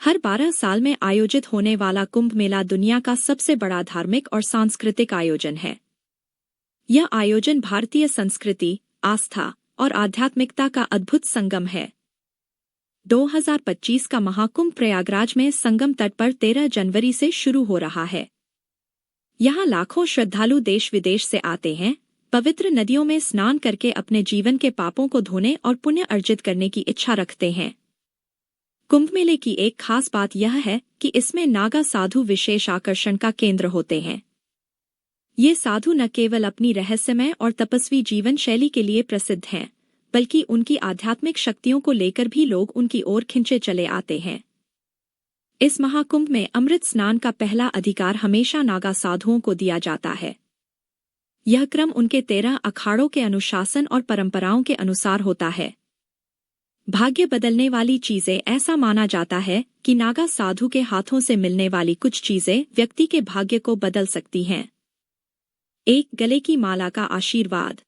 हर 12 साल में आयोजित होने वाला कुंभ मेला दुनिया का सबसे बड़ा धार्मिक और सांस्कृतिक आयोजन है। यह आयोजन भारतीय संस्कृति, आस्था और आध्यात्मिकता का अद्भुत संगम है। 2025 का महाकुंभ प्रयागराज में संगम तट पर 13 जनवरी से शुरू हो रहा है। यहाँ लाखों श्रद्धालु देश विदेश से आते हैं, पवित्र नदियों में स्नान करके अपने जीवन के पापों को धोने और पुण्य अर्जित करने की इच्छा रखते हैं। कुंभ मेले की एक खास बात यह है कि इसमें नागा साधु विशेष आकर्षण का केंद्र होते हैं। ये साधु न केवल अपनी रहस्यमय और तपस्वी जीवन शैली के लिए प्रसिद्ध हैं, बल्कि उनकी आध्यात्मिक शक्तियों को लेकर भी लोग उनकी ओर खिंचे चले आते हैं। इस महाकुंभ में अमृत स्नान का पहला अधिकार हमेशा नागा साधुओं को दिया जाता है। यह क्रम उनके 13 अखाड़ों के अनुशासन और परंपराओं के अनुसार होता है। भाग्य बदलने वाली चीजें। ऐसा माना जाता है कि नागा साधु के हाथों से मिलने वाली कुछ चीजें व्यक्ति के भाग्य को बदल सकती हैं। 1. गले की माला का आशीर्वाद।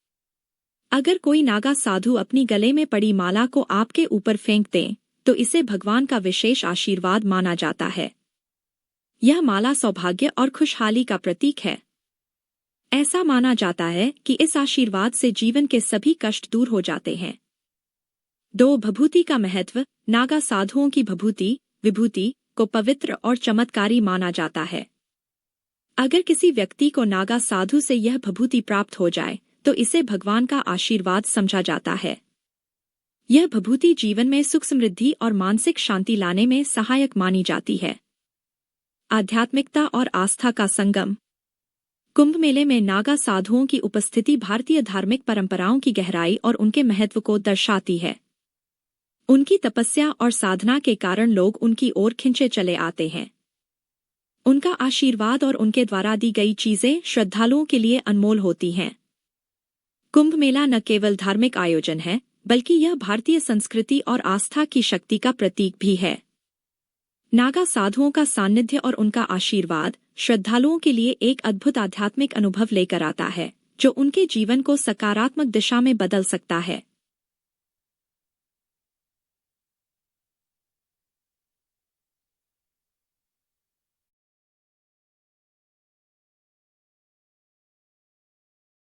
अगर कोई नागा साधु अपनी गले में पड़ी माला को आपके ऊपर फेंक दें, तो इसे भगवान का विशेष आशीर्वाद माना जाता है। यह माला सौभाग्य और खुशहाली का प्रतीक है। ऐसा माना जाता है कि इस आशीर्वाद से जीवन के सभी कष्ट दूर हो जाते हैं। 2. भभूति का महत्व। नागा साधुओं की विभूति को पवित्र और चमत्कारी माना जाता है। अगर किसी व्यक्ति को नागा साधु से यह भभूति प्राप्त हो जाए, तो इसे भगवान का आशीर्वाद समझा जाता है। यह भभूति जीवन में सुख समृद्धि और मानसिक शांति लाने में सहायक मानी जाती है। आध्यात्मिकता और आस्था का संगम। कुंभ मेले में नागा साधुओं की उपस्थिति भारतीय धार्मिक परंपराओं की गहराई और उनके महत्व को दर्शाती है। उनकी तपस्या और साधना के कारण लोग उनकी ओर खिंचे चले आते हैं। उनका आशीर्वाद और उनके द्वारा दी गई चीजें श्रद्धालुओं के लिए अनमोल होती हैं। कुंभ मेला न केवल धार्मिक आयोजन है, बल्कि यह भारतीय संस्कृति और आस्था की शक्ति का प्रतीक भी है। नागा साधुओं का सान्निध्य और उनका आशीर्वाद श्रद्धालुओं के लिए एक अद्भुत आध्यात्मिक अनुभव लेकर आता है, जो उनके जीवन को सकारात्मक दिशा में बदल सकता है।